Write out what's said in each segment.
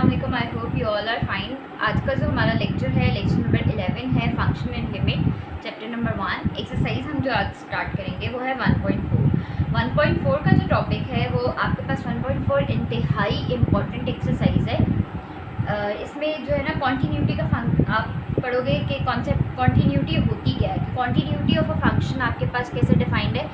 अस्सलाम वालेकुम, I hope you all are fine. आज का जो हमारा लेक्चर नंबर 11 है function and limit, chapter number 1। Exercise हम जो आज स्टार्ट करेंगे वो है 1.4। 1.4 का जो टॉपिक है वो आपके पास 1.4 इंतहाई इम्पॉर्टेंट एक्सरसाइज है। इसमें जो है ना कॉन्टीन्यूटी का आप पढ़ोगे कि कॉन्सेप्ट कॉन्टीन्यूटी होती क्या है, कॉन्टीन्यूटी ऑफ अ फंक्शन आपके पास कैसे डिफाइंड है।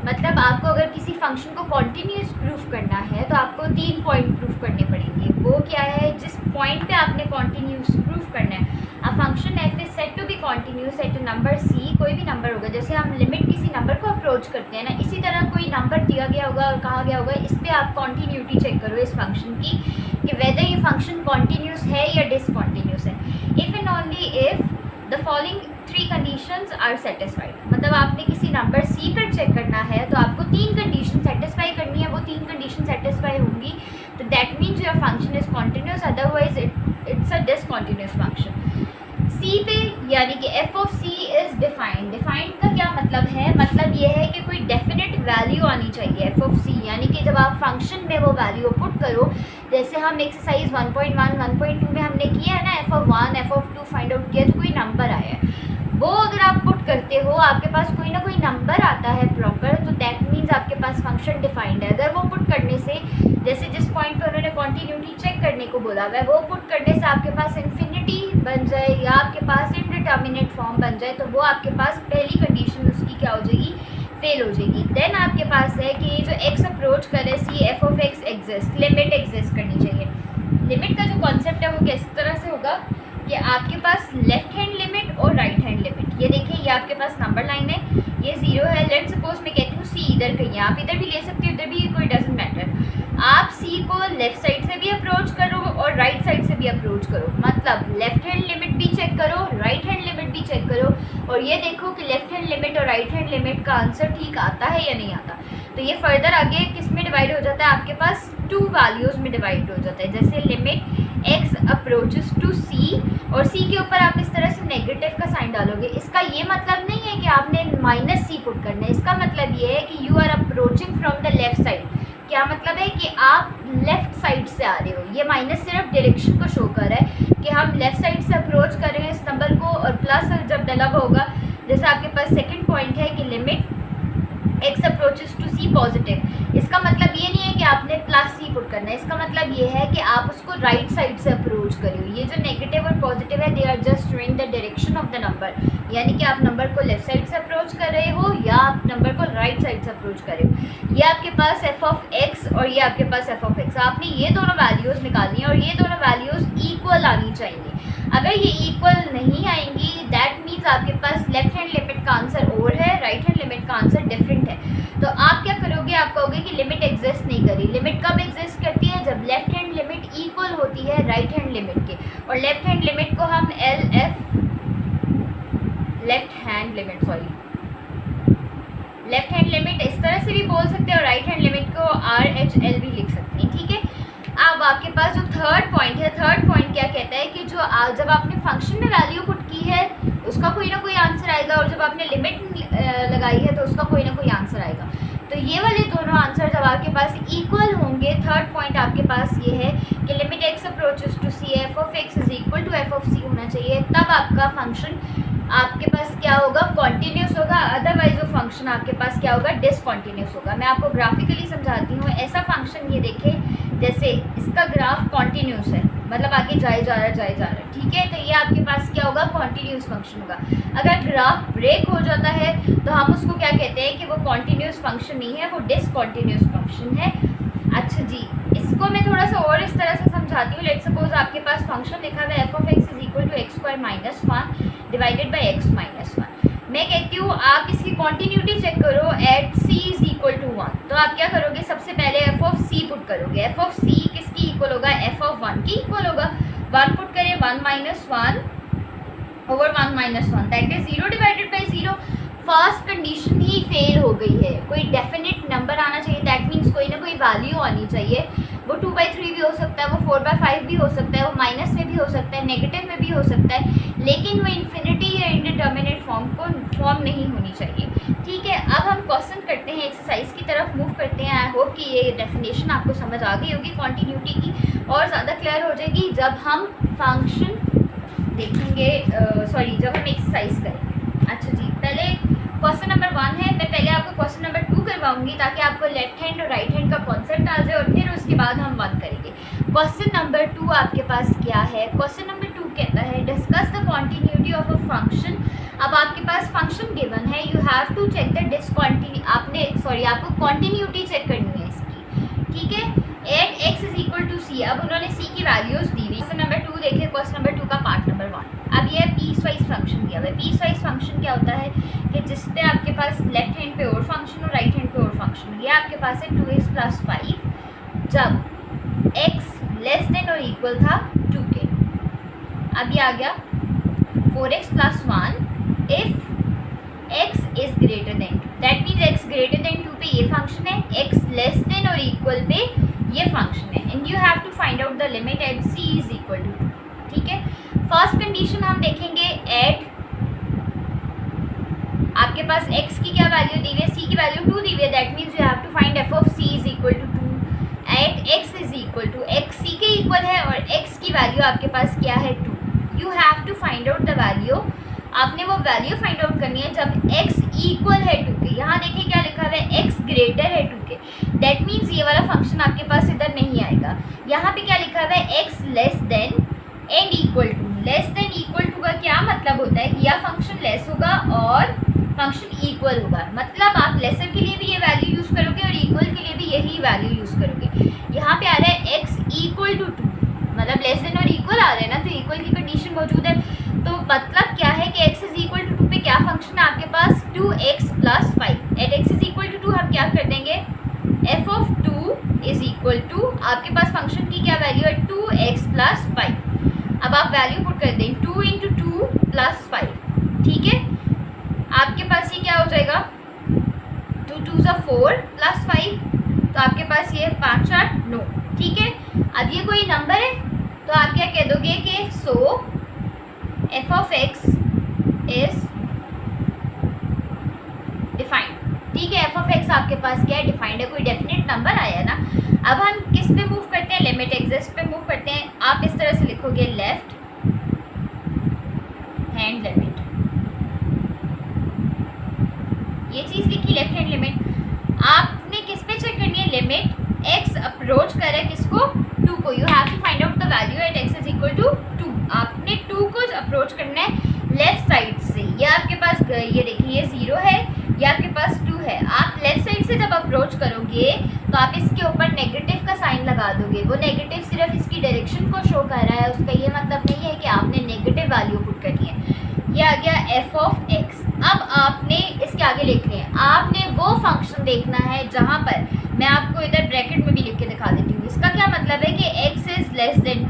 मतलब आपको अगर किसी फंक्शन को कॉन्टीन्यूस प्रूफ करना है तो आपको 3 पॉइंट प्रूफ करने पड़ेंगे। वो क्या है, जिस पॉइंट पे आपने कॉन्टीन्यूस प्रूफ करना है। A function F is said to be continuous at number C, कोई भी नंबर होगा, जैसे हम लिमिट किसी नंबर को अप्रोच करते हैं ना, इसी तरह कोई नंबर दिया गया होगा और कहा गया होगा इस पर आप कॉन्टीन्यूटी चेक करो इस फंक्शन की कि वेदर ये फंक्शन कॉन्टीन्यूस है या डिसकॉन्टीन्यूस है। If and only if the following 3 conditions are satisfied, मतलब आपने किसी नंबर सी पर चेक करना है तो आपको 3 कंडीशन सेटिस्फाई करनी है। वो 3 कंडीशन सेटिस्फाई होंगी तो that means your function is continuous, otherwise it's a discontinuous function. C पे यानी कि F of C is defined. Defined का क्या मतलब है, मतलब ये है कि कोई डेफिनेट वैल्यू आनी चाहिए एफ ऑफ सी, यानी कि जब आप फंक्शन में वो वैल्यू पुट करो, जैसे हम एक्सरसाइज 1.1 1.2 में हमने किया है ना, F of 1 F of 2 find out किया तो कोई नंबर आया है, वो अगर आप पुट करते हो आपके पास कोई ना कोई नंबर आता है प्रॉपर, तो दैट मीन्स आपके पास फंक्शन डिफाइंड है। अगर वो पुट करने से, जैसे जिस पॉइंट पे उन्होंने कॉन्टीन्यूटी चेक करने को बोला हुआ है, वो पुट करने से आपके पास इन्फिनिटी बन जाए या आपके पास इनडिटर्मिनेट फॉर्म बन जाए, तो वो आपके पास पहली कंडीशन उसकी क्या हो जाएगी, फेल हो जाएगी। देन आपके पास है कि जो एक्स अप्रोच करे C F of X exist, limit exist करनी चाहिए। लिमिट का जो कॉन्सेप्ट है वो किस तरह से होगा कि आपके पास लेफ्ट हैंड लिमिट और राइट हैंड लिमिट, ये देखिए ये आपके पास नंबर लाइन है, ये 0 है। लेट्स सपोज मैं कहती हूँ सी इधर कहीं है, आप इधर भी ले सकते हो इधर भी, कोई डजंट मैटर। आप सी को लेफ्ट साइड से भी अप्रोच करो और राइट साइड से भी अप्रोच करो, मतलब लेफ्ट हैंड लिमिट भी चेक करो, राइट हैंड लिमिट भी चेक करो, और ये देखो कि लेफ्ट हैंड लिमिट और राइट हैंड लिमिट का आंसर ठीक आता है या नहीं आता। तो ये फर्दर आगे किस में डिवाइड हो जाता है, आपके पास 2 वैल्यूज़ में डिवाइड हो जाता है। जैसे limit x approaches to c, और c के ऊपर आप इस तरह से नेगेटिव का साइन डालोगे। इसका ये मतलब नहीं है कि आपने -c पुट करना है, इसका मतलब ये है कि you are approaching from the left side. क्या मतलब है कि आप लेफ़्ट साइड से आ रहे हो, ये माइनस सिर्फ डायरेक्शन को शो कर रहा है कि हम लेफ़्ट साइड से अप्रोच कर रहे हैं इस नंबर को, और प्लस जब डला हुआ होगा, जैसे आपके पास सेकंड पॉइंट है कि limit x approaches to c positive, इसका मतलब ये नहीं है कि आपने +c पुट करना है, इसका मतलब ये है कि आप उसको राइट साइड से अप्रोच करो। ये जो नेगेटिव और पॉजिटिव है, they are just showing the direction of the number, यानी कि आप नंबर को लेफ्ट साइड से अप्रोच कर रहे हो या आप नंबर को राइट साइड से अप्रोच कर रहे हो। ये आपके पास एफ ऑफ एक्स और ये आपके पास एफ ऑफ एक्स, आपने ये दोनों वैल्यूज़ निकालनी है और ये दोनों वैल्यूज़ इक्वल आनी चाहिए। अगर ये इक्वल नहीं आएंगी दैट मीन्स आपके पास लेफ्ट हैंड लिमिट का आंसर और है, राइट हैंड लिमिट का आंसर डिफरेंट है। तो आप क्या करोगे, आप कहोगे कि लिमिट एग्जिस्ट नहीं करी। लिमिट कब एग्जिस्ट करती है, जब लेफ्ट हैंड लिमिट इक्वल होती है राइट हैंड लिमिट के, और लेफ्ट हैंड लिमिट को हम लेफ्ट हैंड लिमिट इस तरह से भी बोल सकते हैं और राइट हैंड लिमिट को RHL भी लिख सकते हैं, ठीक है। अब आपके पास जो थर्ड पॉइंट है, थर्ड पॉइंट क्या कहता है कि जो जब आपने फंक्शन में वैल्यू पुट की है उसका कोई ना कोई आंसर आएगा, और जब आपने लिमिट लगाई है तो उसका कोई ना कोई आंसर आएगा। तो ये वाले दोनों आंसर जब आपके पास इक्वल होंगे, थर्ड पॉइंट आपके पास ये है कि limit x approaches to c F of x is equal to F of c होना चाहिए, तब आपका फंक्शन आपके पास क्या होगा, कॉन्टीन्यूस होगा। अदरवाइज वो फंक्शन आपके पास क्या होगा, डिसकॉन्टीन्यूस होगा। मैं आपको ग्राफिकली समझाती हूँ। ऐसा फंक्शन ये देखें, जैसे इसका ग्राफ कॉन्टीन्यूस है, मतलब आगे जाए जा रहा है, ठीक है, तो ये आपके पास क्या होगा, कॉन्टीन्यूस फंक्शन होगा। अगर ग्राफ ब्रेक हो जाता है तो हम उसको क्या कहते हैं कि वो कॉन्टीन्यूस फंक्शन नहीं है, वो डिसकॉन्टीन्यूस फंक्शन है। अच्छा जी, इसको मैं थोड़ा सा और इस तरह से समझाती हूँ। लेट सपोज आपके पास फंक्शन लिखा हुआ है F of X is equal to X square minus 1 divided by X minus 1। मैं कहती हूँ आप इसकी कॉन्टीन्यूटी चेक करो at c is equal to 1, तो आप क्या करोगे, सबसे पहले एफ ऑफ c पुट करोगे। एफ ऑफ c किसकी इक्वल होगा, एफ ऑफ 1 की इक्वल होगा। 1 पुट करें, 1 minus 1 over 1 minus 1 that is 0 divided by 0। First condition he fail हो गई है, कोई डेफिनेट नंबर आना चाहिए, दैट मीन्स कोई ना कोई वैल्यू आनी चाहिए। वो 2/3 भी हो सकता है, वो 4/5 भी हो सकता है, वो माइनस में भी हो सकता है, नेगेटिव में भी हो सकता है, लेकिन वो इन्फिनिटी या इंडिटर्मिनेट फॉर्म नहीं होनी चाहिए। ठीक है, अब हम क्वेश्चन करते हैं, एक्सरसाइज की तरफ मूव करते हैं। आई होप कि ये डेफिनेशन आपको समझ आ गई होगी कॉन्टीन्यूटी की, और ज़्यादा क्लियर हो जाएगी जब हम फंक्शन देखेंगे, जब हम एक्सरसाइज करेंगे। अच्छा जी, पहले क्वेश्चन नंबर 1 है। मैं पहले आपको क्वेश्चन नंबर 2 करवाऊंगी ताकि आपको लेफ्ट हैंड और राइट हैंड का कॉन्सेप्ट आ जाए, और फिर उसके बाद हम 1 करेंगे। क्वेश्चन नंबर 2 आपके पास क्या है? क्वेश्चन नंबर 2 कहता है discuss the continuity of a function. अब आपके पास फंक्शन गिवन है, you have to check the आपको कॉन्टीन्यूटी चेक करनी है इसकी, ठीक है। At X is equal to C, अब उन्होंने सी की वैल्यूज दी हुई। क्वेश्चन नंबर 2 देखिए, क्वेश्चन नंबर 2 का पार्ट नंबर 1। अब ये पीस वाइज फंक्शन दिया हुआ है। पीस वाइज फंक्शन क्या होता है कि जिसपे आपके पास लेफ्ट हैंड पे और फंक्शन और राइट हैंड पे और फंक्शन। ये आपके पास है 2x + 5 जब x लेस देन और इक्वल था 2 के। अब ये आ गया 4x + 1 if x is greater than 2, that means x greater than 2 पे ये फंक्शन है, x लेस देन और इक्वल पे ये फंक्शन है, and you have to find out the limit at c is equal to 2, ठीक है। फर्स्ट कंडीशन हम देखेंगे, एट आपके पास x की क्या वैल्यू दी हुई है, c की वैल्यू 2 दी हुई है, that means you have to find f of c is equal to 2 at x is equal to x c के इक्वल है, और x की वैल्यू आपके पास क्या है 2। You have to find out the value, आपने वो वैल्यू फाइंड आउट करनी है जब x इक्वल है 2 के। यहाँ देखिए क्या लिखा हुआ है, x ग्रेटर है 2 के, दैट मीन्स ये वाला फंक्शन आपके पास इधर नहीं आएगा। यहाँ पे क्या लिखा हुआ है, x less than and equal to. Less than equal to का क्या मतलब होता है कि या फंक्शन लेस होगा और फंक्शन इक्वल होगा, मतलब आप लेसर के लिए भी ये वैल्यू यूज़ करोगे और इक्वल के लिए भी यही वैल्यू यूज़ करोगे। यहाँ पे आ रहा है x इक्वल टू 2, मतलब लेस देन और इक्वल आ रहे हैं ना, तो इक्वल की कंडीशन मौजूद है। तो मतलब क्या है कि x इज इक्वल टू 2 पे क्या फंक्शन है आपके पास, 2x + 5। At x is equal to 2 हम क्या कर देंगे, f of 2 is equal to आपके पास फंक्शन की क्या वैल्यू है, 2x + 5। अब आप वैल्यू पुट कर दें, 2 × 2 + 5, ठीक है। आपके पास ये क्या हो जाएगा, 2 × 2 = 4 + 5, तो आपके पास ये 5 × 4 = 9, ठीक है। अब ये कोई नंबर है तो आप क्या कह दोगे कि सो f of x is defined, ठीक है। f ऑफ x आपके पास क्या है, डिफाइंड है, कोई डेफिनेट नंबर आया ना। अब हम किस पे मूव करते हैं, लिमिट एग्जिस्ट पे मूव करते हैं। आप इस तरह से लिखोगे, लेफ्ट हैंड लिमिट, ये चीज़ लिखी लेफ्ट हैंड लिमिट। आपने किस पे चेक करनी है, लिमिट x अप्रोच कर रहा है किसको, 2 को। You have to find out the value at x is equal to 2। आपने 2 को अप्रोच करना है लेफ्ट साइड से। ये आपके पास ये देखिए, ये 0 है, ये आपके पास 2 है। आप लेफ्ट साइड से जब अप्रोच करोगे तो आप इसके ऊपर नेगेटिव का साइन लगा दोगे। वो नेगेटिव सिर्फ इसकी डायरेक्शन को शो कर रहा है, उसका ये मतलब नहीं है कि आपने नेगेटिव वैल्यू पुट करनी है। ये आ गया f ऑफ x। अब आपने इसके आगे लिख लें, आपने वो फंक्शन देखना है जहाँ पर, मैं आपको इधर ब्रैकेट में भी लिख के दिखा देती हूँ। इसका क्या मतलब है कि x इज लेस देन,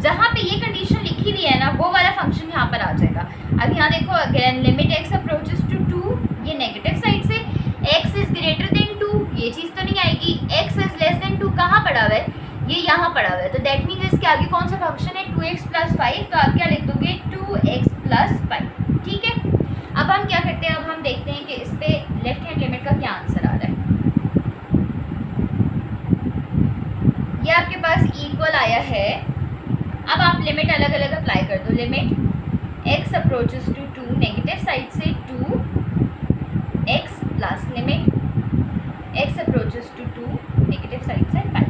जहाँ पे ये कंडीशन लिखी हुई है ना, वो वाला फंक्शन यहाँ पर आ जाएगा। अब यहाँ देखो, again limit x approaches to 2, ये नेगेटिव साइड से, x इज ग्रेटर देन 2, ये चीज़ तो नहीं आएगी। x इज लेस देन 2 कहाँ पड़ा हुआ है, ये यहाँ पड़ा हुआ है, तो दैट मीन्स इसके आगे कौन सा फंक्शन है, 2x + 5, तो आप क्या लिख दोगे, 2x + 5, ठीक है। अब हम क्या करते हैं, अब हम देखते हैं कि इस पे लेफ्ट हैंड लिमिट का क्या आंसर आ रहा है। ये आपके पास इक्वल आया है। अब आप लिमिट अलग अलग अप्लाई कर दो। Limit x approaches to 2, negative side से 2x plus limit x approaches to 2, negative side से 5।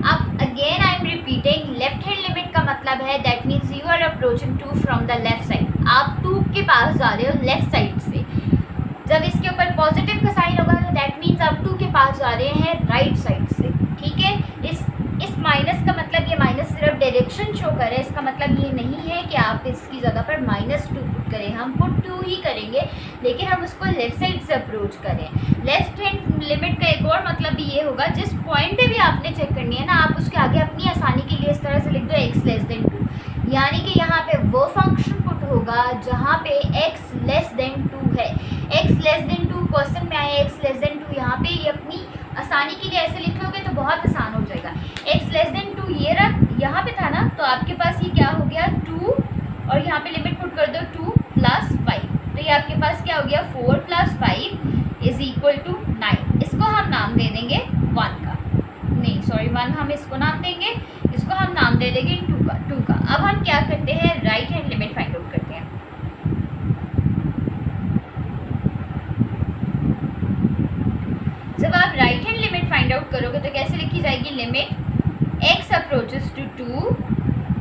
अब again I am repeating, left hand limit का मतलब है that means you are approaching 2 from the left side. आप 2 के पास जा रहे हो लेफ्ट साइड से। जब इसके ऊपर पॉजिटिव का साइन होगा तो दैट मीन्स आप 2 के पास जा रहे हैं राइट साइड से, ठीक है। इस माइनस का मतलब, ये माइनस सिर्फ डायरेक्शन शो करे, इसका मतलब ये नहीं है कि आप इसकी जगह पर -2 पुट करें। हम पुट 2 ही करेंगे, लेकिन हम उसको लेफ्ट साइड से अप्रोच करें। लेफ्ट हैंड लिमिट का एक और मतलब भी ये होगा, जिस पॉइंट पे भी आपने चेक करनी है ना, आप उसके आगे अपनी आसानी के लिए इस तरह से लिख दो x लेस देन 2, यानी कि यहाँ पे वो फंक्शन पुट होगा जहाँ पे x लेस देन 2 है। x लेस देन 2 क्वेश्चन में आया, x लेस देन 2, यहाँ पे ये अपनी आसानी के लिए ऐसे लिख लोगे तो बहुत आसान हो जाएगा। x लेस देन 2 ये यहाँ पे था ना, तो आपके पास ये क्या हो गया 2, और यहाँ पे लिमिट पुट कर दो 2 + 5, तो ये आपके पास क्या हो गया 4 + 5, इज इक्वल टू 9। इसको हम नाम दे देंगे 1 का, नहीं सॉरी 1 हम इसको नाम देंगे, इसको हम नाम दे देंगे 2 का। अब हम क्या करते हैं, right hand limit find out करते हैं। जब आप right hand limit find out करोगे तो कैसे लिखी जाएगी, limit x approaches to 2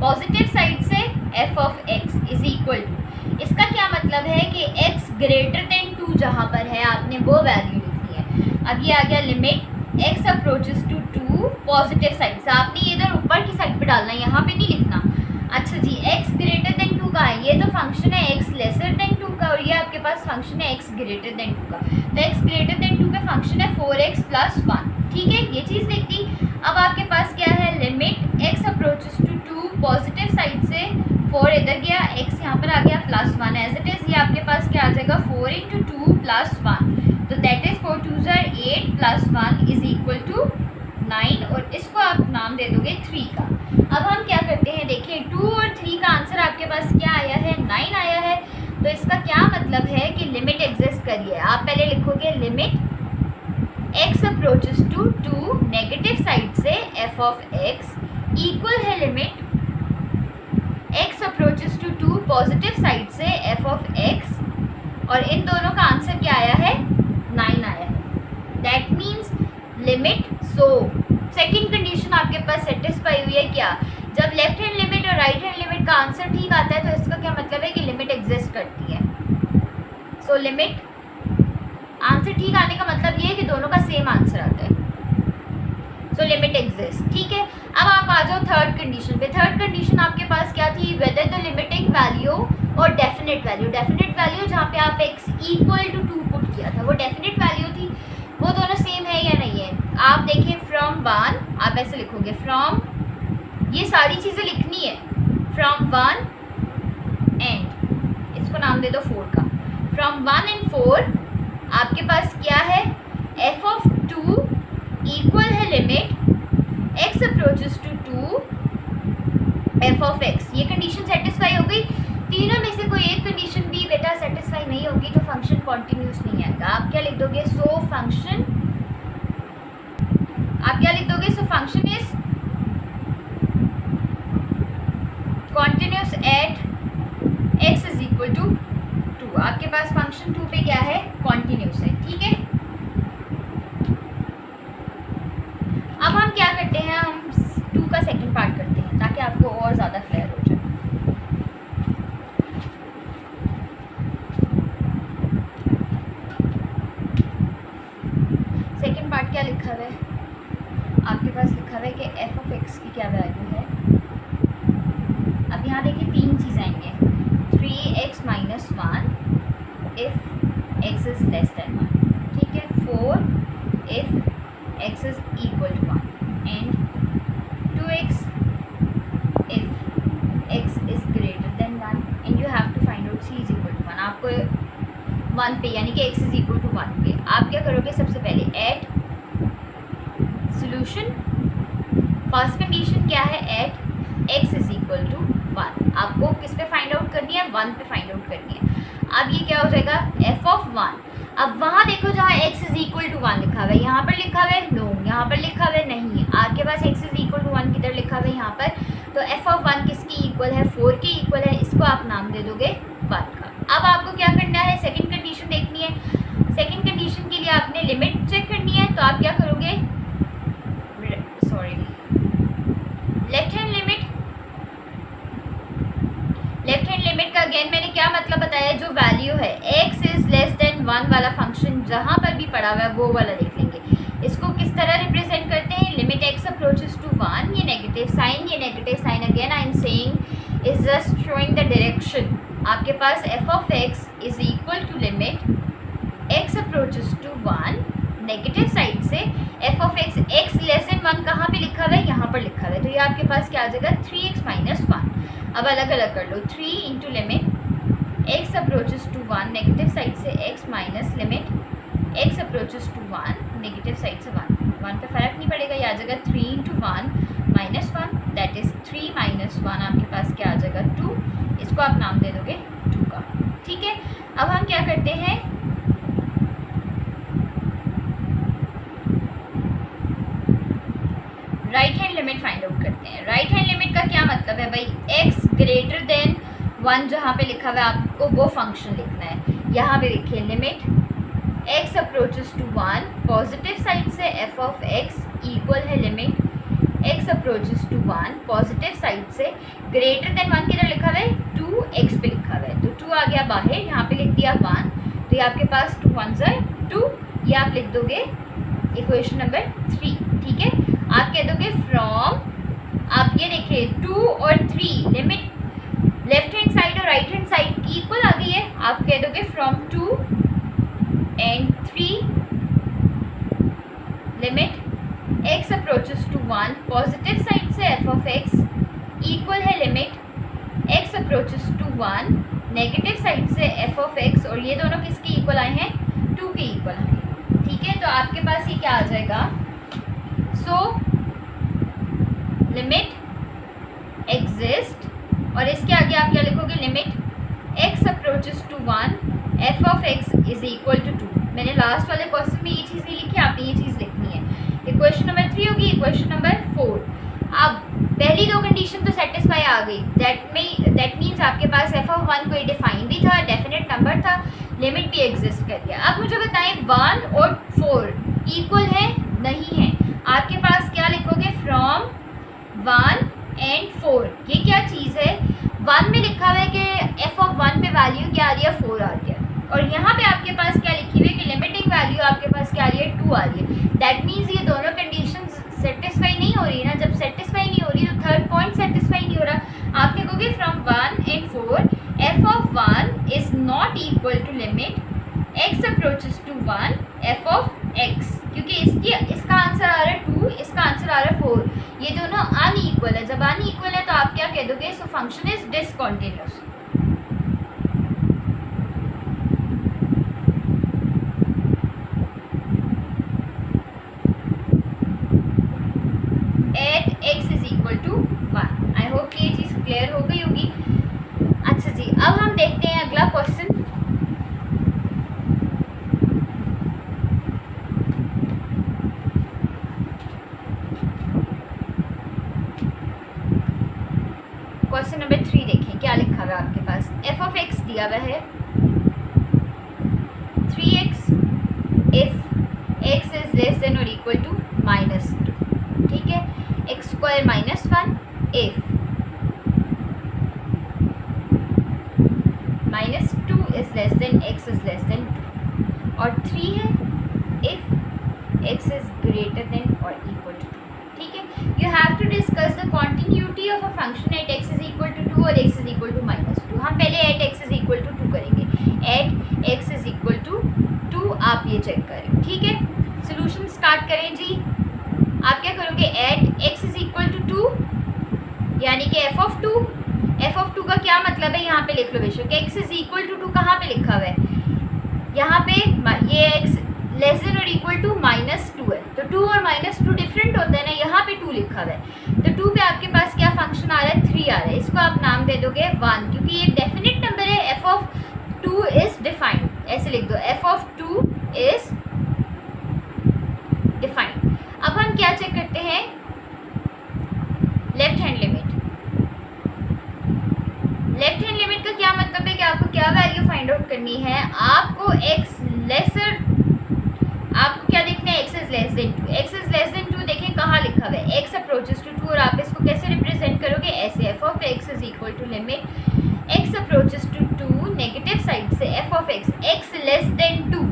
positive side से f of x is equal to, इसका क्या मतलब है कि x ग्रेटर देन 2 जहाँ पर है आपने वो वैल्यू लिखनी है। अब ये आ गया limit x approaches to 2 positive side से, आपने ये इधर ऊपर की साइड पे डालना है, यहाँ पे नहीं लिखना। अच्छा जी, x ग्रेटर देन 2 का है, ये तो फंक्शन है x लेसर देन 2 का, और ये आपके पास फंक्शन है x ग्रेटर देन 2 का। तो x ग्रेटर देन 2 पे फंक्शन है 4x प्लस 1, ठीक है, ये चीज़ लिख दी। अब आपके पास क्या है, limit x approaches to 2 positive side से 4 इधर गया, x यहाँ पर आ गया प्लस 1 एज इट इज़, ये आपके पास क्या आ जाएगा 4 इंटू 2 प्लस 1, तो that is 4 2 8 plus 1 is equal to 9, और इसको आप नाम दे दोगे 3 का। अब हम क्या करते हैं, देखिए 2 और 3 का आंसर आपके पास क्या आया है, 9 आया है। तो इसका क्या मतलब है कि लिमिट एग्जिस्ट करिए, आप पहले लिखोगे limit x approaches to 2 negative side से f ऑफ x इक्वल है limit x approaches to 2 positive side से f ऑफ x, और इन दोनों का आंसर क्या आया है, 9 आया है। That means limit, so second condition आपके पास सेटिस्फाई हुई है क्या, जब लेफ्ट हैंड लिमिट और राइट हैंड लिमिट का आंसर ठीक आता है तो इसका क्या मतलब है कि लिमिट एग्जिस्ट करती है। सो लिमिट आंसर ठीक आने का मतलब ये है कि दोनों का सेम आंसर आता है, सो लिमिट एग्जिस्ट, ठीक है। अब आप आ जाओ थर्ड कंडीशन पे। थर्ड कंडीशन आपके पास क्या थी, वेदर द लिमिटिंग वैल्यू और डेफिनेट वैल्यू। डेफिनेट वैल्यू जहाँ पे आप x इक्वल टू 2 पुट किया था वो डेफिनेट वैल्यू थी, वो दोनों सेम है या नहीं है। आप देखिए फ्रॉम 1, आप ऐसे लिखोगे फ्रॉम, ये सारी चीज़ें लिखनी है, फ्रॉम 1 एंड इसको नाम दे दो 4 का। फ्रॉम 1 एंड 4 आपके पास क्या है, f ऑफ 2 इक्वल है limit x approaches to 2 f of x। ये कंडीशन सेटिस्फाई हो गई। तीनों में से कोई एक कंडीशन भी बेटा सेटिस्फाई नहीं होगी तो फंक्शन कॉन्टिन्यूस नहीं आएगा। आप क्या लिख दोगे, सो फंक्शन, आप क्या लिख दोगे, so function is continuous at x is equal to 2। आपके पास फंक्शन 2 पे क्या है, कॉन्टिन्यूस है, ठीक है। अब हम क्या करते हैं, हम 2 का सेकंड पार्ट करते हैं ताकि आपको और ज़्यादा क्लियर हो जाए। सेकंड पार्ट क्या लिखा हुआ है, आपके पास लिखा हुआ है कि f ऑफ x की क्या वैल्यू है। अब यहाँ देखिए तीन चीज़ें आएंगे, 3x minus 1 if x is less than 1, ठीक है, 4 if x is equal to 1 and 2x if x is greater than 1 and you have to find out c is equal to 1। आपको 1 पे यानी कि x इज़ इक्वल टू 1 पे आप क्या करोगे, सबसे पहले एट सोल्यूशन। फर्स्ट कंडीशन क्या है, at x is equal to 1। आपको किस पे फाइंड आउट करनी है, 1 पे फाइंड आउट करनी है। अब ये क्या हो जाएगा, f ऑफ 1। अब वहाँ देखो जहाँ x इज़ इक्वल टू 1 लिखा हुआ है, यहाँ पर लिखा हुआ है नो, यहाँ पर लिखा हुआ है नहीं। आपके पास x इज़ इक्वल टू 1 किधर लिखा हुआ है, यहाँ पर। तो f ऑफ 1 किसकी इक्वल है, 4 के इक्वल है, इसको आप नाम दे दोगे 1 का। अब आपको क्या करना है, सेकंड कंडीशन देखनी है। सेकंड कंडीशन के लिए आपने लिमिट चेक करनी है, तो आप क्या करोगे, sorry left hand limit. Left hand limit का अगेन मैंने क्या मतलब बताया, जो वैल्यू है x इज़ लेस देन 1 वाला फंक्शन जहाँ पर भी पड़ा हुआ है वो वाला लिख लेंगे। इसको किस तरह रिप्रेजेंट करते हैं, लिमिट x अप्रोचेस टू 1, ये negative sign again I am saying is just showing the direction. आपके पास f of x is equal to limit x approaches to 1 negative side से f of x less than 1 कहाँ पे लिखा हुआ है, यहाँ पर लिखा हुआ है। तो ये आपके पास क्या आ जाएगा, 3x माइनस 1। अब अलग अलग कर लो, 3 into limit x approaches to 1 negative side से x minus limit x approaches to 1 negative side से 1 पे फ़र्क नहीं पड़ेगा, ये आ जाएगा 3 into 1 minus 1 that is 3 minus 1। आपके पास क्या आ जाएगा 2, इसको आप नाम दे दोगे 2 का, ठीक है। अब हम क्या करते हैं, right hand limit find out करते हैं। राइट हैंड लिमिट का क्या मतलब है भाई, x ग्रेटर देन 1 जहाँ पे लिखा हुआ है आपको वो फंक्शन लिखना है। यहाँ पे देखिए limit x approaches to 1, positive side से f ऑफ x इक्वल है limit x approaches to 1, positive side से ग्रेटर देन 1 किधर लिखा हुआ है 2x पे लिखा हुआ है, तो 2 आ गया बाहर, यहाँ पे लिख दिया 1, तो ये आपके पास 2 1 2, ये आप लिख दोगे इक्वेशन नंबर 3। ठीक है, आप कह दोगे फ्रॉम, आप ये देखिए 2 और 3 लिमिट लेफ्ट हैंड साइड और राइट हैंड साइड की इक्वल आ गई है, आप कह दोगे from 2 and 3 limit x approaches to 1, positive side से f ऑफ x इक्वल है limit x approaches to 1, negative side से f ऑफ x, और ये दोनों किसके इक्वल आए हैं 2 के इक्वल आए हैं। ठीक है, तो आपके पास ये क्या आ जाएगा, सो लिमिट एग्जिस्ट, और इसके आगे आप क्या लिखोगे limit x approaches to 1 f of x is equal to 2। मैंने लास्ट वाले क्वेश्चन में ये चीज़ नहीं लिखी, आपने ये चीज़ लिखनी है। इक्वेशन नंबर 3 होगी इक्वेशन नंबर 4। अब पहली दो कंडीशन तो सेटिस्फाई आ गई, दैट मीन्स आपके पास f ऑफ 1 कोई डिफाइन भी था, डेफिनेट नंबर था, लिमिट भी एग्जिस्ट कर गया। अब मुझे बताएं 1 और 4 इक्वल है नहीं है, आपके पास क्या लिखोगे फ्रॉम 1 and 4, ये क्या चीज़ है, 1 में लिखा हुआ है कि f ऑफ 1 पे वैल्यू क्या आ रही है 4 आ रही है, और यहाँ पे आपके पास क्या लिखी हुई है कि लिमिटिंग वैल्यू आपके पास क्या आ रही है 2 आ रही है। दैट मीन्स ये दोनों कंडीशंस सेटिस्फाई नहीं हो रही ना, जब सेटिस्फाई नहीं हो रही तो थर्ड पॉइंट सेटिस्फाई नहीं हो रहा। आप लिखोगे from 1 and 4 f of 1 is not equal to limit x approaches to 1 f of x, क्योंकि इसका आंसर आ रहा है 2, इसका आंसर आ रहा है 4, ये दोनों अनइक्वल है। जब अनइक्वल है तो आप क्या कह दोगे, so function is discontinuous. At x is equal to 1। I hope ये चीज़ क्लियर हो गई होगी। अच्छा जी, अब हम देखते हैं अगला क्वेश्चन। क्वेश्चन नंबर 3 देखें क्या लिखा हुआ है आपके पास, f ऑफ x दिया हुआ है 3x if x is less than और इक्वल टू -2। ठीक है, x square -1 if -2 is less than x is less than 2, और 3 है if x is greater than और इक्वल टू 2। ठीक है, you have to discuss the continuity of a function at x is equal to 2 और x is equal to -2। हम पहले at x is equal to 2 करेंगे, at x is equal to 2 आप ये check करें। ठीक है, सोल्यूशन स्टार्ट करें जी। आप क्या करोगे, at x is equal to 2 यानी कि f ऑफ 2 का क्या मतलब है, यहाँ पे लिख लो बेशक, x इज इक्वल टू 2 कहाँ पे लिखा हुआ है, यहाँ पे ये x लेस देन और इक्वल टू -2 है, तो 2 और -2 डिफरेंट होता है ना, यहाँ पे 2 लिखा हुआ है, तो 2 पे आपके पास क्या फंक्शन आ रहा है 3 आ रहा है, इसको आप नाम दे दोगे 1, क्योंकि ये डेफिनेट नंबर है, f ऑफ 2 इज डिफाइंड, ऐसे लिख दो f ऑफ 2 इज डिफाइंड। अब हम क्या चेक करते हैं, left hand limit. Left hand limit का क्या मतलब है कि आपको क्या वैल्यू फाइंड आउट करनी है, आपको x लेसर, आपको क्या देखना है, x is less than 2। x is less than 2 देखें कहाँ लिखा हुआ है, x अप्रोचेस टू 2, और आप इसको कैसे रिप्रेजेंट करोगे, ऐसे f of x is equal to limit x approaches to 2, negative side से f of x less than 2,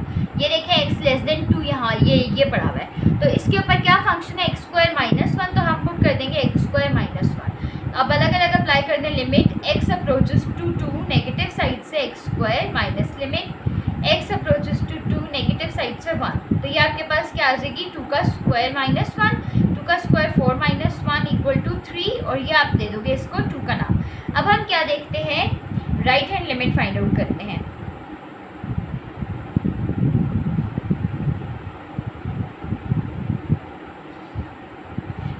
ये देखें x लेस देन 2 यहाँ ये पड़ा हुआ है, तो इसके ऊपर क्या फंक्शन है x स्क्वायर -1, तो हम पुट कर देंगे x स्क्वायर -1। अब अलग अलग अप्लाई कर दें, limit x approaches to 2, negative side से x square minus limit x approaches to 2, negative side से 1, तो ये आपके पास क्या आ जाएगी 2 का स्क्वायर -1, 2 का स्क्वायर 4 -1 इक्वल टू 3, और ये आप दे दोगे इसको 2 का नाम। अब हम क्या देखते हैं, right hand limit find out करते हैं।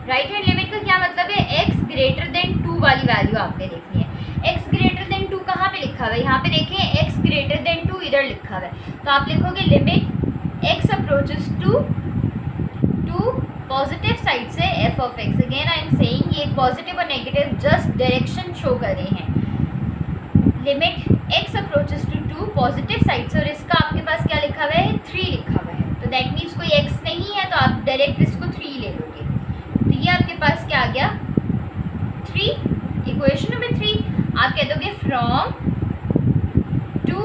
राइट हैंड लिमिट का क्या मतलब है, x ग्रेटर देन 2 वाली वैल्यू आपने देखनी है। x ग्रेटर देन 2 कहाँ पे लिखा हुआ है, यहाँ पे देखें x ग्रेटर देन 2 इधर लिखा हुआ है, तो आप लिखोगे limit x approaches to 2 positive side से F of X. Again I am saying ये पॉजिटिव और नेगेटिव जस्ट डायरेक्शन शो कर रहे हैं। Limit X approaches to 2 positive side से, और इसका आपके पास क्या लिखा हुआ है 3 लिखा हुआ है, तो दैट मीन्स कोई एक्स नहीं है तो आप डायरेक्ट इसको 3 ले लोगे। तो ये आपके पास क्या आ गया 3। इक्वेशन नंबर 3 आप कह दोगे फ्रॉम 2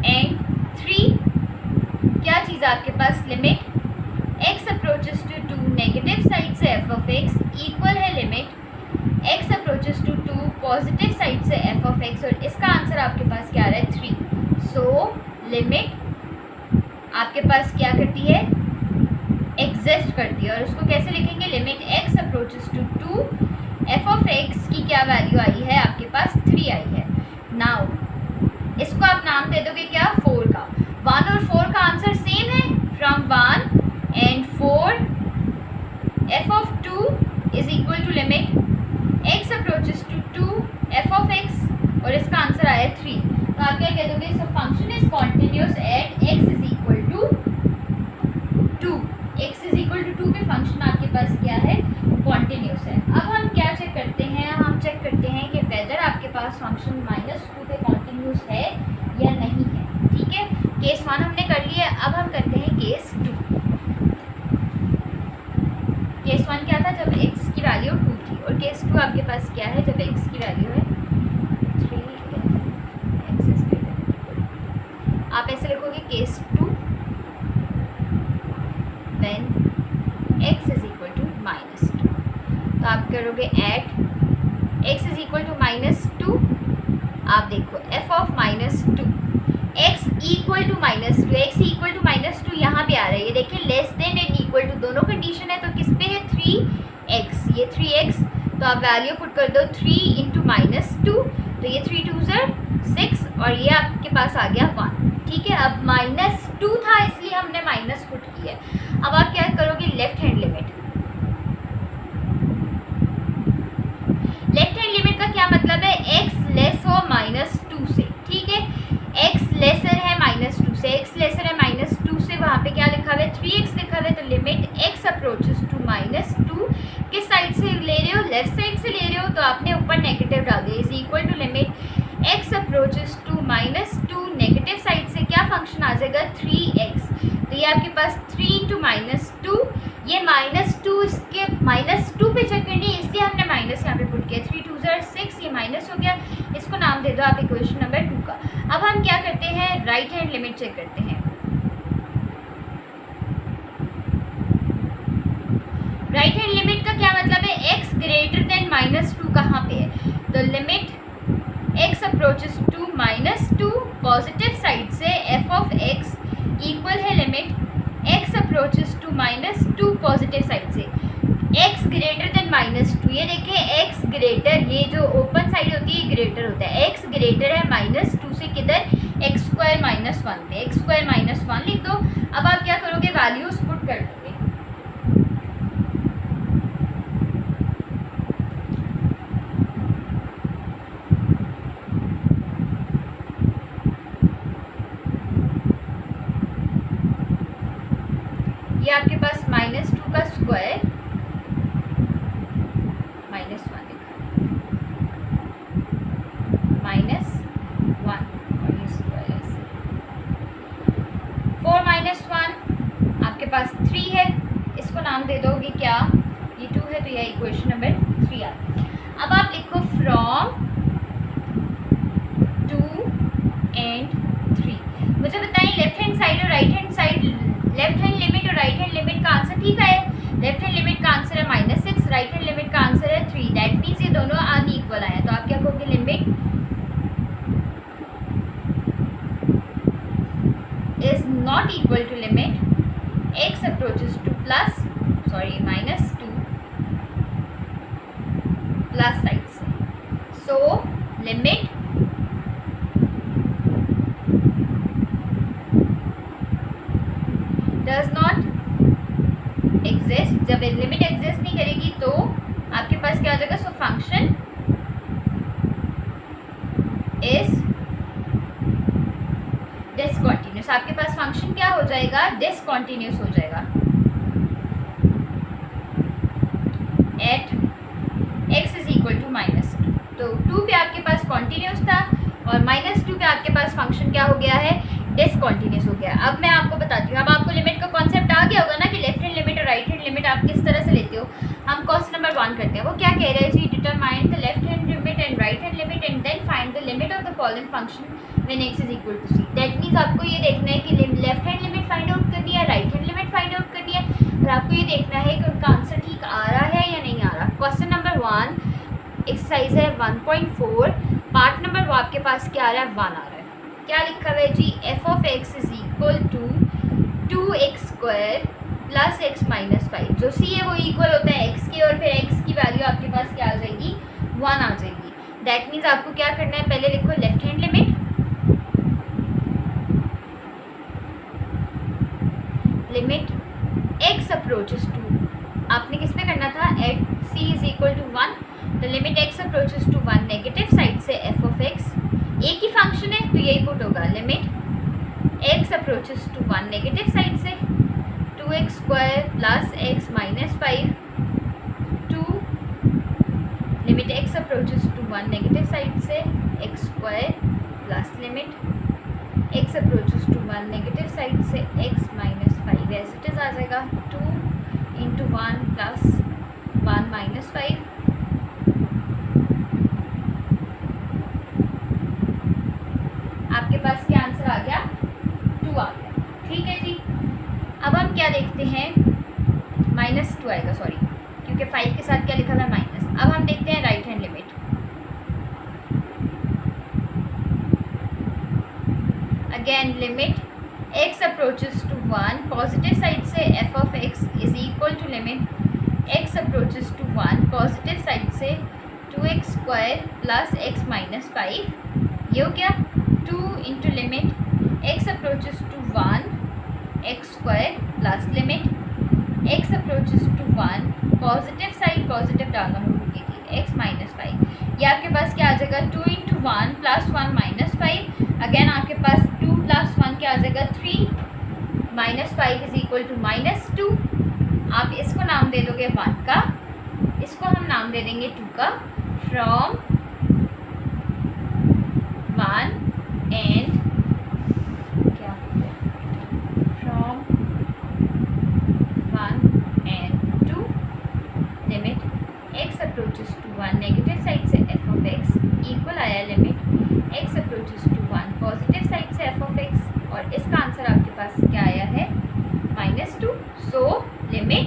एंड 3 क्या चीज़ आपके पास limit x approaches to 2 negative side से f ऑफ x इक्वल है limit x approaches to 2 positive side से f ऑफ x, और इसका आंसर आपके पास क्या आ रहा है 3। सो लिमिट आपके पास क्या करती है एग्जिस्ट करती है, और उसको कैसे लिखेंगे limit x approaches to 2 f of x की क्या वैल्यू आई है आपके पास 3 आई है। नाउ इसको आप नाम दे दोगे क्या 4 का। 1 और 4 का आंसर सेम है, from 1 and 4 f of 2 is equal to limit x approaches to 2 f of x, और इसका आंसर आया 3। तो आप क्या कह दोगे so function is continuous at x is equal to 2। x is equal to 2 पे फंक्शन आपके पास क्या है कॉन्टिन्यूस है। अब हम क्या चेक करते हैं, हम चेक करते हैं कि वेदर आपके पास फंक्शन -2 पे कॉन्टिन्यूस है या नहीं है। ठीक है, केस 1 हमने कर लिया, अब हम करते हैं केस 2। केस 1 क्या था जब x की वैल्यू 2 थी, और केस 2 आपके पास क्या है जब x की वैल्यू है 3 आप ऐसे लिखोगे case 2 when x is equal to -2। तो आप करोगे at x is equal to -2, आप देखो f of -2 x equal to -2, x equal to -2 यहाँ पे आ रहा है, ये देखिए less than and equal to दोनों कंडीशन है, तो किस पे है 3x, ये 3x, तो आप वैल्यू पुट कर दो 3 इंटू -2, तो ये 3 2 6 और ये आपके पास आ गया 1। ठीक है, अब -2 था इसलिए हमने माइनस पुट किया है। अब आप क्या करोगे left hand limit. Left hand limit का क्या मतलब है x लेस हो -2 से। ठीक है, x लेसर है -2 से, x लेसर है -2 से, वहाँ पे क्या लिखा हुआ है 3x लिखा हुआ है, तो लिमिट x अप्रोचेस टू -2 किस साइड से ले रहे हो लेफ्ट साइड से ले रहे हो, तो आपने ऊपर नेगेटिव डाल दिया is equal to limit x approaches to -2 negative side से क्या फंक्शन आ जाएगा 3x, तो ये आपके पास 3 इंटू -2, ये -2 इसके -2 पे चेक करनी है इसलिए हमने माइनस यहाँ पे पुट किया, 3 2 6 ये माइनस हो गया, इसको नाम दे दो आप इक्वेशन नंबर 2 का। अब हम क्या करते हैं राइट हैंड लिमिट चेक करते हैं। राइट हैंड लिमिट का क्या मतलब है x ग्रेटर देन -2 कहाँ पे है, तो limit x approaches to -2 positive side से f ऑफ x इक्वल है limit x approaches to -2 positive side से x ग्रेटर देन -2, ये देखिए x ग्रेटर, ये जो ओपन साइड होती है ग्रेटर होता है, x ग्रेटर है -2 से किधर x² -1 पे, x² -1 लिख दो। अब आप क्या करोगे वैल्यूज पुट कर दोगे, ये आपके पास -2 का स्क्वायर -1 लिखा -1 और ये स्क्वायर ऐसे 4 -1 आपके पास 3 है, इसको नाम दे दोगे क्या, ये 2 है तो यह इक्वेशन नंबर 3 आ गई। अब आप लिखो फ्रॉम 2 एंड 3। मुझे बताएं लेफ्ट हैंड साइड और right hand side, left hand limit और राइट हैंड लिमिट का आंसर ठीक है। लेफ्ट हैंड लिमिट का आंसर है -6, राइट हैंड लिमिट का आंसर है 3, दैट मीन्स ये दोनों अनइक्वल आए, तो आप क्या कहोगे limit is not equal to limit x approaches to -2 plus side से, so limit does not exist. जब लिमिट एग्जिस्ट नहीं करेगी तो आपके पास क्या हो जाएगा, सो फंक्शन इज डिसकंटिन्यूअस, आपके पास फंक्शन क्या हो जाएगा डिसकंटिन्यूअस हो जाएगा। At x is equal to -2। तो 2 पे आपके पास कॉन्टीन्यूस था और -2 पे आपके पास फंक्शन क्या हो गया है, डिसकॉन्टीन्यूस हो गया। अब मैं आपको बताती हूँ, अब आपको लिमिट का कॉन्सेप्ट आ गया होगा ना कि लेफ्ट हैंड लिमिट और राइट हैंड लिमिट आप किस तरह से लेते हो। हम क्वेश्चन नंबर 1 करते हैं। वो क्या कह रहा है जी, determine the left hand limit and right hand limit and then find the limit of the following function when x is equal to c। That means आपको ये देखना है कि left hand limit find out करनी है, right hand limit find out करनी है, और आपको ये देखना है कि उनका आंसर ठीक आ रहा है या नहीं आ रहा। क्वेश्चन नंबर 1 एक्सरसाइज है 1.4, पार्ट नंबर वो आपके पास क्या आ रहा है, 1 आ रहा है। क्या लिखा हुआ है जी, F of X is equal to 2x square plus x minus 5। जो c है वो इक्वल होता है x के, और फिर x की वैल्यू आपके पास क्या आ जाएगी, 1 आ जाएगी। दैट मीन्स आपको क्या करना है, पहले लिखो left hand limit, limit x approaches to, आपने किस पे करना था, at c is equal to 1। तो limit x approaches to 1 negative side से f ऑफ x, एक ही फंक्शन है तो यही पुट होगा, limit x approaches to 1 negative side से 2x square plus x minus 5 to limit x approaches to 1 negative side से x square plus limit x approaches to 1 negative side से x minus 5 as it is आ जाएगा 2 into 1 plus 1 minus 5। आपके पास क्या answer आ गया, 2 आ गया। ठीक है जी, अब हम क्या देखते हैं, -2 आएगा, सॉरी क्योंकि 5 के साथ क्या लिखा हुआ है, माइनस। अब हम देखते हैं right hand limit. Again limit x approaches to 1 positive side से f of x is equal to limit x approaches to 1 positive side से 2x square plus x minus 5। ये हो गया 2 into limit x approaches to 1 x square plus limit x approaches to 1 positive side positive डालना होगी x minus 5। ये आपके पास क्या आ जाएगा, 2 इंटू 1 प्लस 1 माइनस 5। अगेन आपके पास 2 प्लस 1 क्या आ जाएगा, 3 माइनस 5 इज इक्वल टू -2। आप इसको नाम दे दोगे 1 का, इसको हम नाम दे देंगे 2 का। फ्रॉम 1 एंड क्या from 1 and 2 limit x approaches to 1 negative side से f ऑफ x इक्वल आया limit x approaches to 1 positive side से f ऑफ x, और इसका आंसर आपके पास क्या आया है, -2। सो लिमिट,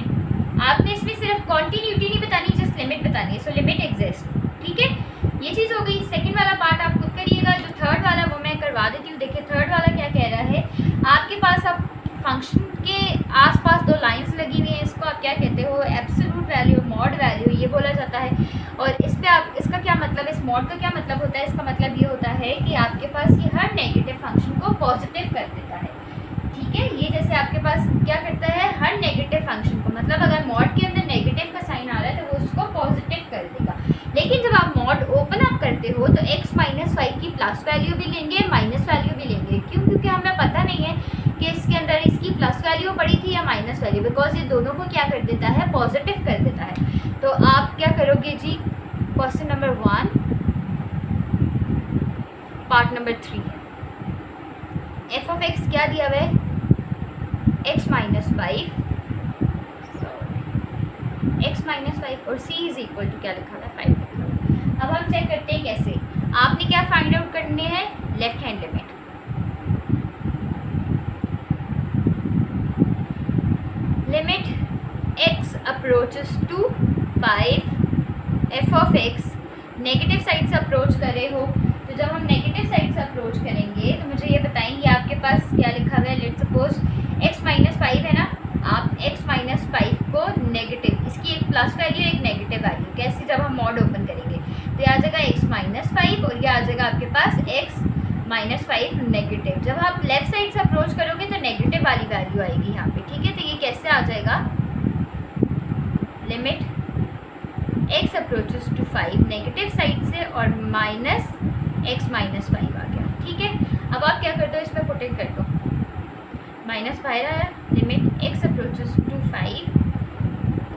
आपने इसमें सिर्फ कॉन्टिन्यूटी नहीं बतानी, जस्ट लिमिट बतानी है। So limit exist. ठीक है, ये चीज़ हो गई। सेकंड वाला पार्ट आप खुद करिएगा, जो थर्ड वाला वो मैं करवा देती हूँ। देखिए थर्ड वाला क्या कह रहा है, आपके पास अब फंक्शन के आसपास 2 लाइंस लगी हुई हैं, इसको आप क्या कहते हो, एब्सोल्यूट वैल्यू, मॉड वैल्यू ये बोला जाता है। और इस पे आप, इसका क्या मतलब है, इस मॉड का क्या मतलब होता है, इसका मतलब ये होता है कि आपके पास ये हर नेगेटिव फंक्शन को पॉजिटिव कर देता है। ठीक है, ये जैसे आपके पास क्या करता है, हर नेगेटिव फंक्शन को, मतलब अगर मॉड के अंदर नेगेटिव का साइन आ रहा है तो वो उसको पॉजिटिव कर देगा। लेकिन जब आप मॉड ओपन अप करते हो तो x माइनस 5 की प्लस वैल्यू भी लेंगे, माइनस वैल्यू भी लेंगे। क्यों? क्योंकि हमें पता नहीं है कि इसके अंदर इसकी प्लस वैल्यू पड़ी थी या माइनस वैल्यू, बिकॉज ये दोनों को क्या कर देता है, पॉजिटिव कर देता है। तो आप क्या करोगे जी, क्वेश्चन नंबर 1 पार्ट नंबर 3 है, f ऑफ x क्या दिया हुआ है, x माइनस 5 और c इज इक्वल टू क्या लिखा हुआ है, 5 लिखा हुआ है। अब हम चेक करते हैं कैसे। आपने क्या फाइंड आउट करने हैं, left hand limit. Limit x approaches to 5 f of x, negative side से अप्रोच कर रहे हो, तो जब हम नेगेटिव साइड से अप्रोच करेंगे तो मुझे ये बताएंगे आपके पास क्या लिखा हुआ है। लेट्स सपोज x माइनस 5 है ना, आप x माइनस 5 को नेगेटिव, इसकी एक प्लस वैल्यू एक नेगेटिव वैल्यू, कैसे, जब हम मॉड ओपन करेंगे तो ये आ जाएगा x माइनस 5 और ये आ जाएगा आपके पास x माइनस 5 नेगेटिव। जब आप लेफ्ट साइड से अप्रोच करोगे तो नेगेटिव वाली वैल्यू आएगी यहाँ पे। ठीक है, तो ये कैसे आ जाएगा, limit x approaches to 5 negative side से और माइनस x माइनस 5 आ गया। ठीक है, अब आप क्या करते हो, इसमें पुट इन कर दो, -5 आया, limit x approaches to 5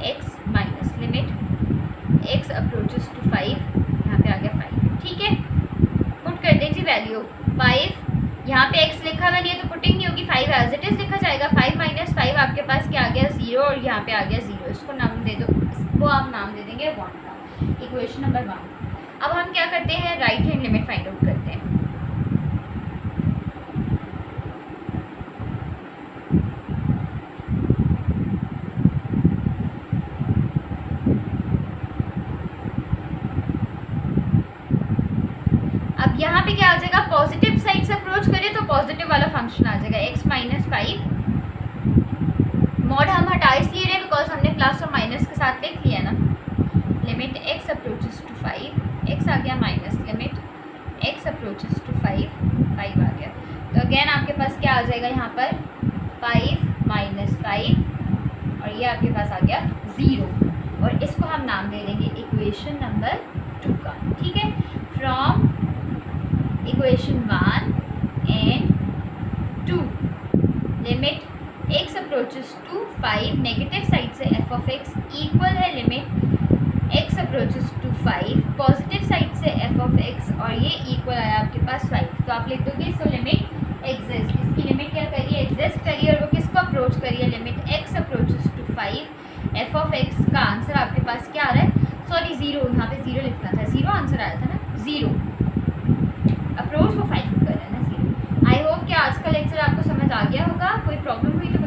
x minus limit x approaches to 5, यहाँ पे आ गया 5, ठीक है। पुट कर दें जी वैल्यू 5, यहाँ पे x लिखा हुआ नहीं है तो पुटिंग नहीं होगी, 5 एज इट इज़ लिखा जाएगा। 5 माइनस 5 आपके पास क्या आ गया 0, और यहाँ पे आ गया 0, इसको नाम दे दो, इसको आप नाम दे देंगे 1 का, इक्वेशन नंबर 1। अब हम क्या करते हैं, right hand limit find out करते हैं। अब यहाँ पे क्या आ जाएगा, पॉजिटिव साइड से अप्रोच करें तो पॉजिटिव वाला फंक्शन आ जाएगा x माइनस 5। मॉड हम हटा इसलिए रहे बिकॉज हमने प्लस और माइनस के साथ लिख लिया ना। Limit x approaches to 5, x आ गया minus limit x approaches to 5, 5 आ गया। तो अगेन आपके पास क्या आ जाएगा यहाँ पर 5 माइनस 5, और ये आपके पास आ गया 0, और इसको हम नाम दे देंगे इक्वेशन नंबर 2 का, ठीक है। From equation 1 and 2, limit x approaches to 5, negative side से f ऑफ x इक्वल है limit x approaches to 5, positive side से f ऑफ x, और ये इक्वल आया आपके पास 5। तो आप लिख दोगे इसको लिमिट एग्जिस्ट, इसकी लिमिट क्या करिए एग्जिस्ट करिए, और वो किसको अप्रोच करिए, limit x approaches to 5, f of x का आंसर आपके पास क्या आ रहा है, सॉरी 0, यहाँ पे 0 लिखना था, 0 आंसर आया था ना, 0 अप्रोच को 5 कर रहा है ना 0। आई होप कि आज का लेक्चर आपको समझ आ गया होगा। कोई प्रॉब्लम हुई तो